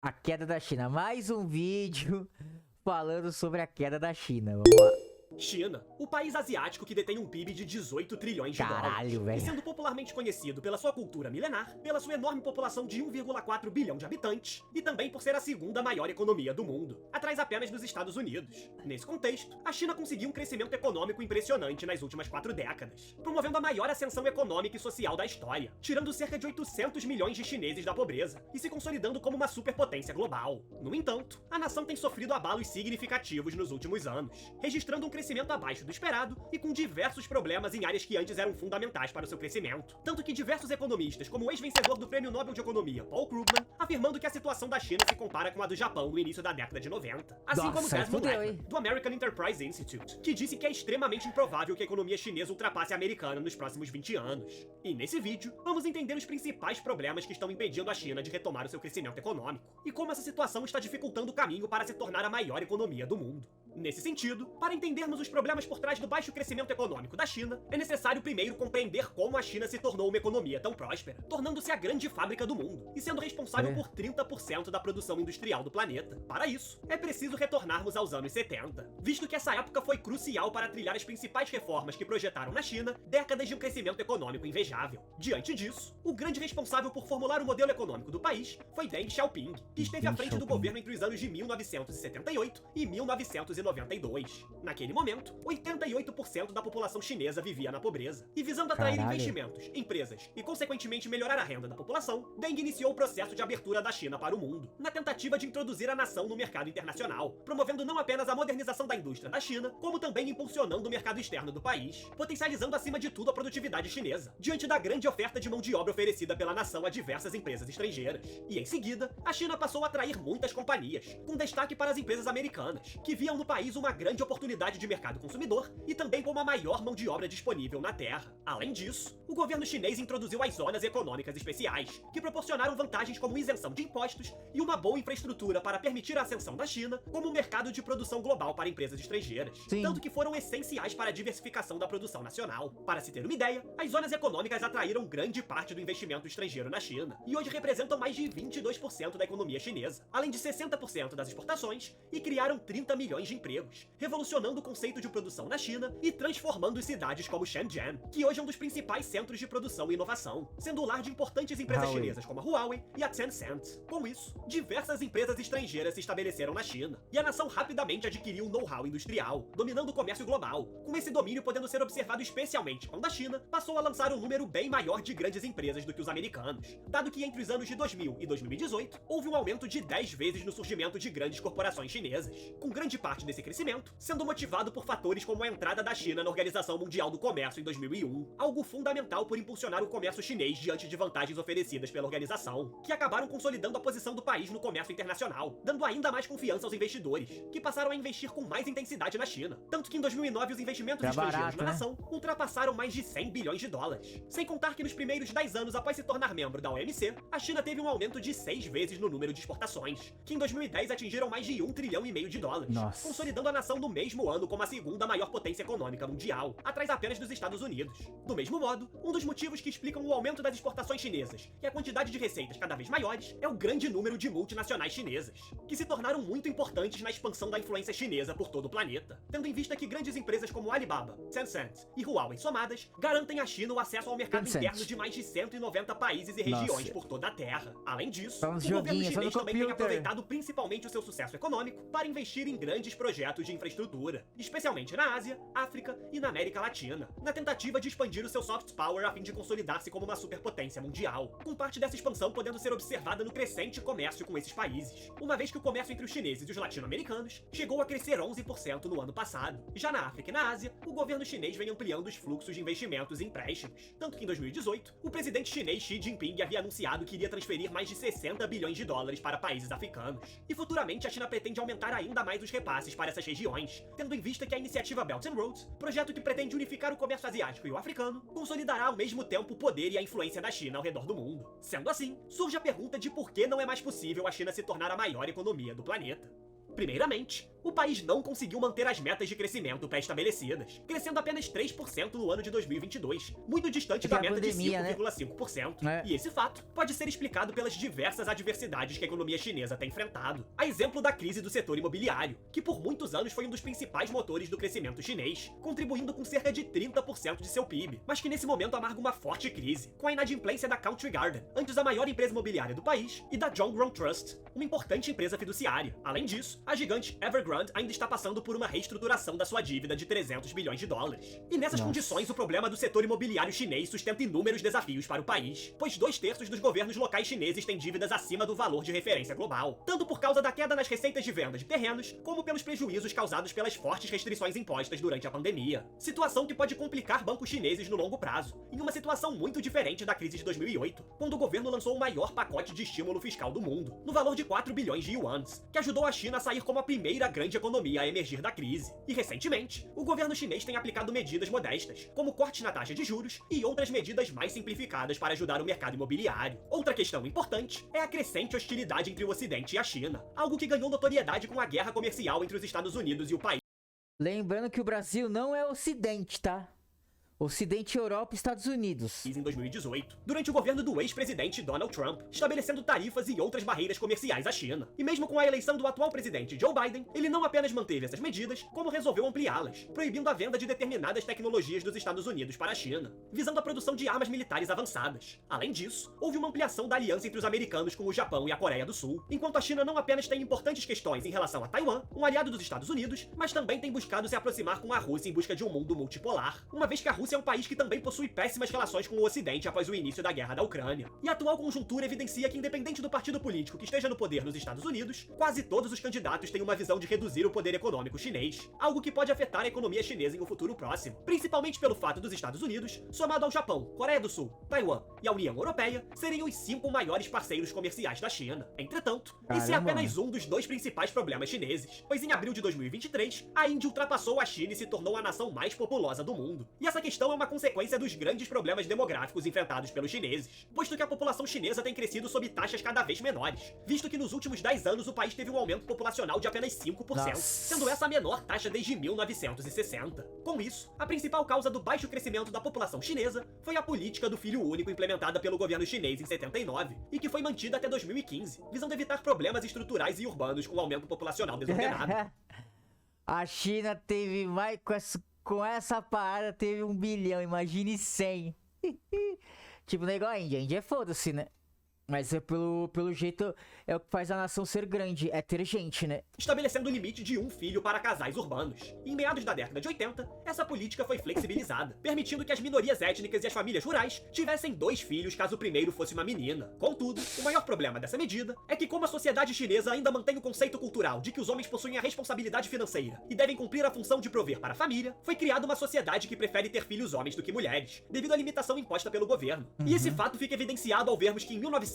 A queda da China. Mais um vídeo falando sobre a queda da China. Vamos lá. China, o país asiático que detém um PIB de 18 trilhões de Caralho, dólares. velho. E sendo popularmente conhecido pela sua cultura milenar, pela sua enorme população de 1,4 bilhão de habitantes, e também por ser a segunda maior economia do mundo, atrás apenas dos Estados Unidos. Nesse contexto, a China conseguiu um crescimento econômico impressionante nas últimas 4 décadas, promovendo a maior ascensão econômica e social da história, tirando cerca de 800 milhões de chineses da pobreza e se consolidando como uma superpotência global. No entanto, a nação tem sofrido abalos significativos nos últimos anos, registrando um crescimento abaixo do esperado e com diversos problemas em áreas que antes eram fundamentais para o seu crescimento. Tanto que diversos economistas, como o ex-vencedor do Prêmio Nobel de Economia, Paul Krugman, afirmando que a situação da China se compara com a do Japão no início da década de 90. Assim como Nossa, Desmond fudeu, Leckler, hein? do American Enterprise Institute, que disse que é extremamente improvável que a economia chinesa ultrapasse a americana nos próximos 20 anos. E nesse vídeo, vamos entender os principais problemas que estão impedindo a China de retomar o seu crescimento econômico, e como essa situação está dificultando o caminho para se tornar a maior economia do mundo. Nesse sentido, para entendermos os problemas por trás do baixo crescimento econômico da China, é necessário primeiro compreender como a China se tornou uma economia tão próspera, tornando-se a grande fábrica do mundo e sendo responsável por 30% da produção industrial do planeta. Para isso, é preciso retornarmos aos anos 70, visto que essa época foi crucial para trilhar as principais reformas que projetaram na China décadas de um crescimento econômico invejável. Diante disso, o grande responsável por formular o modelo econômico do país foi Deng Xiaoping, que esteve à frente do governo entre os anos de 1978 e 1992. Naquele momento, 88% da população chinesa vivia na pobreza. E visando atrair investimentos, empresas e, consequentemente, melhorar a renda da população, Deng iniciou o processo de abertura da China para o mundo, na tentativa de introduzir a nação no mercado internacional, promovendo não apenas a modernização da indústria da China, como também impulsionando o mercado externo do país, potencializando acima de tudo a produtividade chinesa, diante da grande oferta de mão de obra oferecida pela nação a diversas empresas estrangeiras. E em seguida, a China passou a atrair muitas companhias, com destaque para as empresas americanas, que viam no país uma grande oportunidade de mercado consumidor e também como a maior mão de obra disponível na Terra. Além disso, o governo chinês introduziu as zonas econômicas especiais, que proporcionaram vantagens como isenção de impostos e uma boa infraestrutura para permitir a ascensão da China como um mercado de produção global para empresas estrangeiras, tanto que foram essenciais para a diversificação da produção nacional. Para se ter uma ideia, as zonas econômicas atraíram grande parte do investimento estrangeiro na China e hoje representam mais de 22% da economia chinesa, além de 60% das exportações, e criaram 30 milhões de empregos, revolucionando o conceito de produção na China e transformando cidades como Shenzhen, que hoje é um dos principais centros de produção e inovação, sendo o lar de importantes empresas chinesas como a Huawei e a Tencent. Com isso, diversas empresas estrangeiras se estabeleceram na China, e a nação rapidamente adquiriu um know-how industrial, dominando o comércio global, com esse domínio podendo ser observado especialmente quando a China passou a lançar um número bem maior de grandes empresas do que os americanos, dado que entre os anos de 2000 e 2018, houve um aumento de 10 vezes no surgimento de grandes corporações chinesas, com grande parte desse crescimento sendo motivado por fatores como a entrada da China na Organização Mundial do Comércio em 2001, algo fundamental por impulsionar o comércio chinês diante de vantagens oferecidas pela organização, que acabaram consolidando a posição do país no comércio internacional, dando ainda mais confiança aos investidores, que passaram a investir com mais intensidade na China, tanto que em 2009 os investimentos estrangeiros na nação ultrapassaram mais de 100 bilhões de dólares. Sem contar que nos primeiros 10 anos após se tornar membro da OMC, a China teve um aumento de 6 vezes no número de exportações, que em 2010 atingiram mais de 1,5 trilhão de dólares, consolidando a nação no mesmo ano como a segunda maior potência econômica mundial, atrás apenas dos Estados Unidos. Do mesmo modo, um dos motivos que explicam o aumento das exportações chinesas e a quantidade de receitas cada vez maiores é o grande número de multinacionais chinesas, que se tornaram muito importantes na expansão da influência chinesa por todo o planeta, tendo em vista que grandes empresas como Alibaba, Tencent e Huawei somadas garantem à China o acesso ao mercado interno de mais de 190 países e regiões por toda a Terra. Além disso, o governo chinês também tem aproveitado principalmente o seu sucesso econômico para investir em grandes projetos de infraestrutura, especialmente na Ásia, África e na América Latina, na tentativa de expandir o seu soft power a fim de consolidar-se como uma superpotência mundial, com parte dessa expansão podendo ser observada no crescente comércio com esses países, uma vez que o comércio entre os chineses e os latino-americanos chegou a crescer 11% no ano passado. Já na África e na Ásia, o governo chinês vem ampliando os fluxos de investimentos e empréstimos, tanto que em 2018, o presidente chinês Xi Jinping havia anunciado que iria transferir mais de 60 bilhões de dólares para países africanos, e futuramente a China pretende aumentar ainda mais os repasses para essas regiões, tendo em vista que a iniciativa Belt and Road, projeto que pretende unificar o comércio asiático e o africano, consolidará ao mesmo tempo o poder e a influência da China ao redor do mundo. Sendo assim, surge a pergunta de por que não é mais possível a China se tornar a maior economia do planeta. Primeiramente, o país não conseguiu manter as metas de crescimento pré-estabelecidas, crescendo apenas 3% no ano de 2022, muito distante da meta de 5,5%. E esse fato pode ser explicado pelas diversas adversidades que a economia chinesa tem enfrentado. A exemplo da crise do setor imobiliário, que por muitos anos foi um dos principais motores do crescimento chinês, contribuindo com cerca de 30% de seu PIB, mas que nesse momento amarga uma forte crise, com a inadimplência da Country Garden, antes a maior empresa imobiliária do país, e da Zhongrong Trust, uma importante empresa fiduciária. Além disso, a gigante Evergrande ainda está passando por uma reestruturação da sua dívida de 300 bilhões de dólares. E nessas condições, o problema do setor imobiliário chinês sustenta inúmeros desafios para o país, pois 2/3 dos governos locais chineses têm dívidas acima do valor de referência global, tanto por causa da queda nas receitas de venda de terrenos, como pelos prejuízos causados pelas fortes restrições impostas durante a pandemia. Situação que pode complicar bancos chineses no longo prazo, em uma situação muito diferente da crise de 2008, quando o governo lançou o maior pacote de estímulo fiscal do mundo, no valor de 4 bilhões de yuans, que ajudou a China a sair como a primeira grande economia a emergir da crise. E recentemente, o governo chinês tem aplicado medidas modestas, como cortes na taxa de juros e outras medidas mais simplificadas para ajudar o mercado imobiliário. Outra questão importante é a crescente hostilidade entre o Ocidente e a China, algo que ganhou notoriedade com a guerra comercial entre os Estados Unidos e o país. Lembrando que o Brasil não é Ocidente, tá? Ocidente, Europa e Estados Unidos. Em 2018, durante o governo do ex-presidente Donald Trump, estabelecendo tarifas e outras barreiras comerciais à China. E mesmo com a eleição do atual presidente Joe Biden, ele não apenas manteve essas medidas, como resolveu ampliá-las, proibindo a venda de determinadas tecnologias dos Estados Unidos para a China, visando a produção de armas militares avançadas. Além disso, houve uma ampliação da aliança entre os americanos com o Japão e a Coreia do Sul, enquanto a China não apenas tem importantes questões em relação a Taiwan, um aliado dos Estados Unidos, mas também tem buscado se aproximar com a Rússia em busca de um mundo multipolar, uma vez que a Rússia é um país que também possui péssimas relações com o Ocidente após o início da guerra da Ucrânia. E a atual conjuntura evidencia que, independente do partido político que esteja no poder nos Estados Unidos, quase todos os candidatos têm uma visão de reduzir o poder econômico chinês, algo que pode afetar a economia chinesa em um futuro próximo, principalmente pelo fato dos Estados Unidos, somado ao Japão, Coreia do Sul, Taiwan e a União Europeia, serem os 5 maiores parceiros comerciais da China. Entretanto, esse é apenas um dos 2 principais problemas chineses, pois em abril de 2023, a Índia ultrapassou a China e se tornou a nação mais populosa do mundo. E essa questão é uma consequência dos grandes problemas demográficos enfrentados pelos chineses, posto que a população chinesa tem crescido sob taxas cada vez menores, visto que nos últimos 10 anos o país teve um aumento populacional de apenas 5%, sendo essa a menor taxa desde 1960. Com isso, a principal causa do baixo crescimento da população chinesa foi a política do filho único implementada pelo governo chinês em 79, e que foi mantida até 2015, visando evitar problemas estruturais e urbanos com o aumento populacional desordenado. A China teve mais com essa parada, teve 1 bilhão, imagine 100. Tipo, não é igual a Índia. A Índia é foda-se, né? Mas é pelo jeito, é o que faz a nação ser grande, é ter gente, né? Estabelecendo o limite de 1 filho para casais urbanos. Em meados da década de 80, essa política foi flexibilizada, permitindo que as minorias étnicas e as famílias rurais tivessem 2 filhos caso o primeiro fosse uma menina. Contudo, o maior problema dessa medida é que, como a sociedade chinesa ainda mantém o conceito cultural de que os homens possuem a responsabilidade financeira e devem cumprir a função de prover para a família, foi criada uma sociedade que prefere ter filhos homens do que mulheres, devido à limitação imposta pelo governo. E esse fato fica evidenciado ao vermos que em 1979,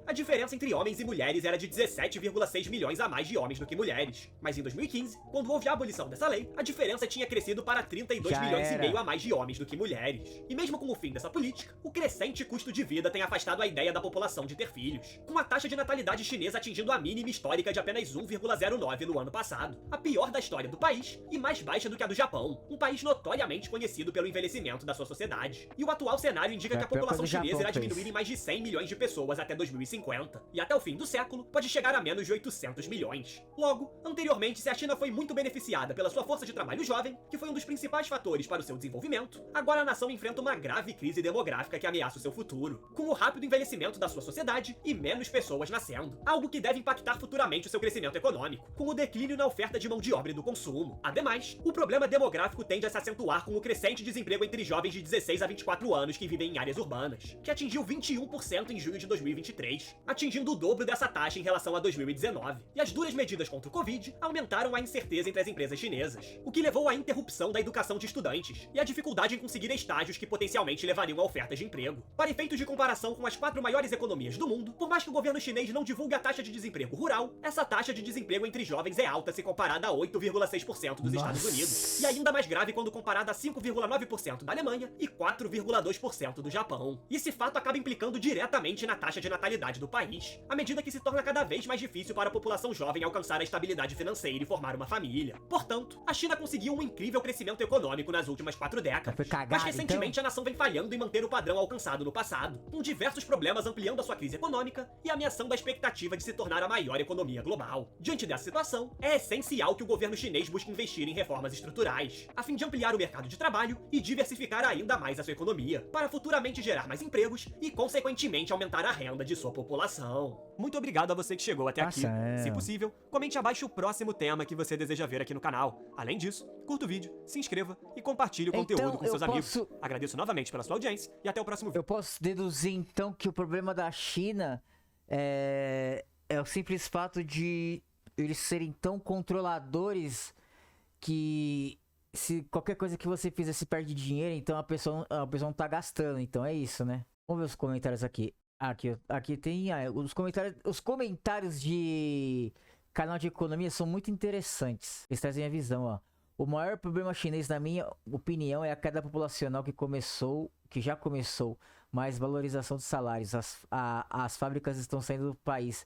a diferença entre homens e mulheres era de 17,6 milhões a mais de homens do que mulheres. Mas em 2015, quando houve a abolição dessa lei, a diferença tinha crescido para 32 milhões e meio a mais de homens do que mulheres. E mesmo com o fim dessa política, o crescente custo de vida tem afastado a ideia da população de ter filhos, com a taxa de natalidade chinesa atingindo a mínima histórica de apenas 1,09 no ano passado, a pior da história do país e mais baixa do que a do Japão, um país notoriamente conhecido pelo envelhecimento da sua sociedade. E o atual cenário indica que a população chinesa irá diminuir em mais de 100 milhões de pessoas até 2050, e até o fim do século pode chegar a menos de 800 milhões. Logo, anteriormente, se a China foi muito beneficiada pela sua força de trabalho jovem, que foi um dos principais fatores para o seu desenvolvimento, agora a nação enfrenta uma grave crise demográfica que ameaça o seu futuro, com o rápido envelhecimento da sua sociedade e menos pessoas nascendo, algo que deve impactar futuramente o seu crescimento econômico, com o declínio na oferta de mão de obra e do consumo. Ademais, o problema demográfico tende a se acentuar com o crescente desemprego entre jovens de 16 a 24 anos que vivem em áreas urbanas, que atingiu 21% em junho de 2023, atingindo o dobro dessa taxa em relação a 2019. E as duras medidas contra o Covid aumentaram a incerteza entre as empresas chinesas, o que levou à interrupção da educação de estudantes e à dificuldade em conseguir estágios que potencialmente levariam a ofertas de emprego. Para efeitos de comparação com as 4 maiores economias do mundo, por mais que o governo chinês não divulgue a taxa de desemprego rural, essa taxa de desemprego entre jovens é alta se comparada a 8,6% dos Estados Unidos, e ainda mais grave quando comparada a 5,9% da Alemanha e 4,2% do Japão. E esse fato acaba implicando diretamente diretamente na taxa de natalidade do país, à medida que se torna cada vez mais difícil para a população jovem alcançar a estabilidade financeira e formar uma família. Portanto, a China conseguiu um incrível crescimento econômico nas últimas 4 décadas. Foi cagada, Mas recentemente a nação vem falhando em manter o padrão alcançado no passado, com diversos problemas ampliando a sua crise econômica e ameaçando a expectativa de se tornar a maior economia global. Diante dessa situação, é essencial que o governo chinês busque investir em reformas estruturais, a fim de ampliar o mercado de trabalho e diversificar ainda mais a sua economia, para futuramente gerar mais empregos e, consequentemente, aumentar a renda de sua população. Muito obrigado a você que chegou até aqui. Se possível, comente abaixo o próximo tema que você deseja ver aqui no canal. Além disso, curta o vídeo, se inscreva e compartilhe o conteúdo com seus amigos. Agradeço novamente pela sua audiência e até o próximo vídeo. Eu posso deduzir então que o problema da China é o simples fato de eles serem tão controladores que se qualquer coisa que você fizer se perde dinheiro, então a pessoa não tá gastando. Então é isso, né? Vamos ver os comentários aqui. Aqui tem os comentários de canal de economia são muito interessantes. Eles trazem a visão, ó. O maior problema chinês, na minha opinião, é a queda populacional que já começou, mais valorização dos salários. As fábricas estão saindo do país.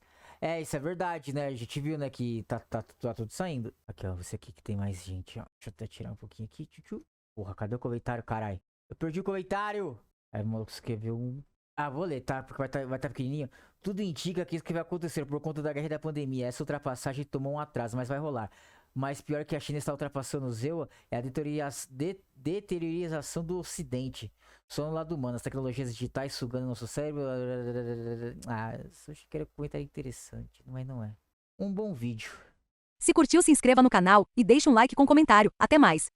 Isso é verdade, né? A gente viu, né, que tá tudo saindo. Aqui, ó, você aqui que tem mais gente, ó. Deixa eu até tirar um pouquinho aqui. Porra, cadê o comentário, caralho? Eu perdi o comentário! Aí o maluco escreveu um... vou ler, tá? Porque vai tá pequenininho. Tudo indica que isso que vai acontecer por conta da guerra e da pandemia. Essa ultrapassagem tomou um atraso, mas vai rolar. Mas pior que a China está ultrapassando o ZEUA é a deteriorização do Ocidente. Só no lado humano, as tecnologias digitais sugando nosso cérebro. Isso acho que era um comentário interessante, mas não é. Um bom vídeo. Se curtiu, se inscreva no canal e deixe um like com comentário. Até mais!